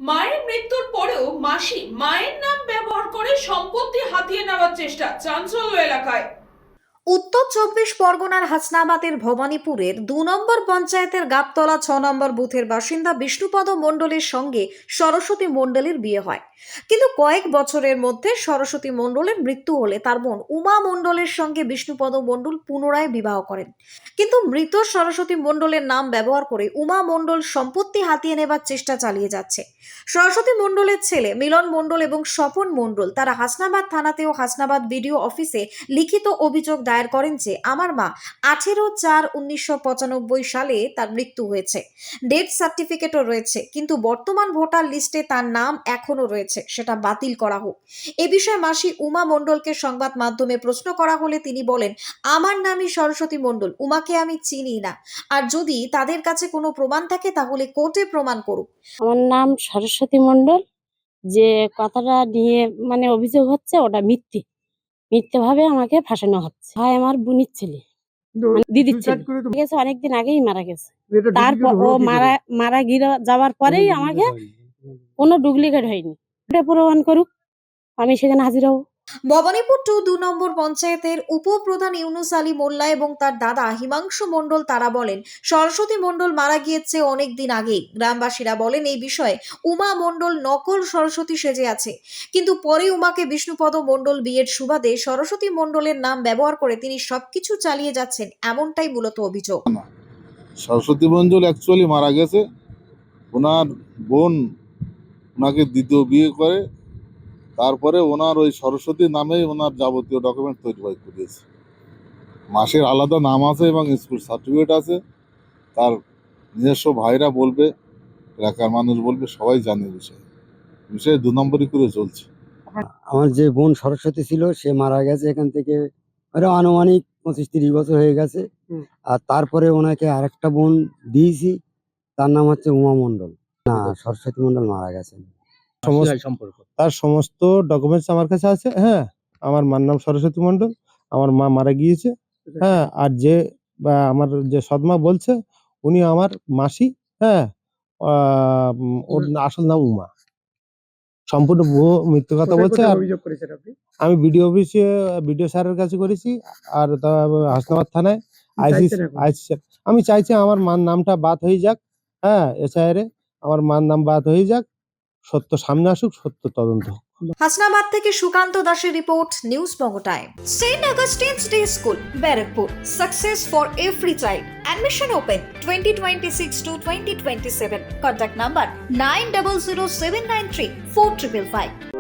মায়ের মৃত্যুর পরেও মাসি মায়ের নাম ব্যবহার করে সম্পত্তি হাতিয়ে নেওয়ার চেষ্টা, চাঞ্চল্য এলাকায়। উত্তর ২৪ পরগনার হাসনাবাদের ভবানীপুরের ২ নম্বর পঞ্চায়েতের গাবতলা ৬ নম্বর বুথের বাসিন্দা বিষ্ণুপদ মণ্ডলের সঙ্গে সরস্বতী মণ্ডলের বিয়ে হয়। কিন্তু কয়েক বছরের মধ্যে সরস্বতী মণ্ডলের মৃত্যু হলে তার বোন উমা মণ্ডলের সঙ্গে বিষ্ণুপদ মণ্ডল পুনরায় বিবাহ করেন। কিন্তু মৃত সরস্বতী মণ্ডলের নাম ব্যবহার করে উমা মণ্ডল সম্পত্তি হাতিয়ে নেবার চেষ্টা চালিয়ে যাচ্ছে। সরস্বতী মণ্ডলের ছেলে মিলন মণ্ডল এবং স্বপন মণ্ডল তারা হাসনাবাদ থানাতে ও হাসনাবাদ বিডিও অফিসে লিখিত অভিযোগ দায়ের করেন যে আমার মা 18/4/1995 সালে তার মৃত্যু হয়েছে, ডেথ সার্টিফিকেটও রয়েছে, কিন্তু বর্তমান ভোটার লিস্টে তার নাম এখনো রয়েছে, সেটা বাতিল করা হোক। এ বিষয়ে মাসি উমা মণ্ডলকে সংবাদ মাধ্যমে প্রশ্ন করা হলে তিনি বলেন, আমার নামই সরস্বতী মণ্ডল, উমাকে আমি চিনি না, আর যদি তাদের কাছে কোনো প্রমাণ থাকে তাহলে কোর্টে প্রমাণ করুক। আমার নাম সরস্বতী মণ্ডল। যে কথাটা নিয়ে অভিযোগ হচ্ছে ওটা মিথ্যে ভাবে আমাকে ফাঁসানো হচ্ছে। হয় আমার বোনের ছেলে, দিদির ছেলে গেছে, অনেকদিন আগেই মারা গেছে। তারপর ও মারা যাওয়ার পরেই আমাকে কোনো ডুপ্লিকেট হয়নি, এটা প্রমাণ করুক, আমি সেখানে হাজির হব। ভবানীপুর ২ নম্বর পঞ্চায়েতের উপপ্রধান ইউনুস আলী মোল্লা এবং তার দাদা হিমাংশু মণ্ডল তারা বলেন, সরস্বতী মণ্ডল মারা গিয়েছে অনেক দিন আগেই। গ্রামবাসীরা বলেন এই বিষয়ে উমা মণ্ডল নকল সরস্বতী সেজে আছে, কিন্তু পরে উমাকে বিষ্ণুপদ মণ্ডল বিয়ের সুবাদে সরস্বতী মণ্ডলের নাম ব্যবহার করে তিনি সবকিছু চালিয়ে যাচ্ছেন, এমনটাই মূলত অভিযোগ। সরস্বতী মণ্ডল অ্যাকচুয়ালি মারা গেছে, ওনার বোন ওনাকে দ্বিতীয় বিয়ে করে, তারপরে ওনার ওই সরস্বতী নামেই ওনার যাবতীয় ডকুমেন্ট তৈরি করেছে। মাসের আলাদা নাম আছে এবং স্কুল সার্টিফিকেট আছে, তার নিজস্ব ভাইরা বলবে, এলাকার মানুষ বলবে, সবাই জানে বিষয়ে ২ নম্বরই করে চলছে। আমার যে বোন সরস্বতী ছিল সে মারা গেছে, এখান থেকে আনুমানিক ২৫-৩০ বছর হয়ে গেছে। আর তারপরে ওনাকে আরেকটা বোন দিয়েছি, তার নাম হচ্ছে উমা মণ্ডল। না, সরস্বতী মণ্ডল মারা গেছেন। তার সমস্ত ডকুমেন্টস আমার কাছে আছে। হ্যাঁ, আমার মার নাম সরস্বতী মণ্ডল, আমার মা মারা গিয়েছে। হ্যাঁ, আর যে আমার যে সৎমা বলছে উনি আমার মাসি। হ্যাঁ, ওর আসল নাম উমা। সম্পূর্ণ ভুয়ো মিথ্যে কথা বলছে। আর আমি বিডিও অফিসে বিডিও স্যারের কাছে করেছি, আর হাসনাবাদ থানায় আইসি। আমি চাইছি আমার মার নামটা বাদ হয়ে যাক। হ্যাঁ, এসআইআরে আমার মার নাম বাদ হয়ে যাক, সত্য সামনে আসুক, সত্য তদন্ত হোক। হাসনাবাদ থেকে সুকান্ত দাসের রিপোর্ট, news Banga time. Saint Augustine's day school, Barrackpore, success for every child. Admission open 2026 to 2027. Contact number 900793 4555.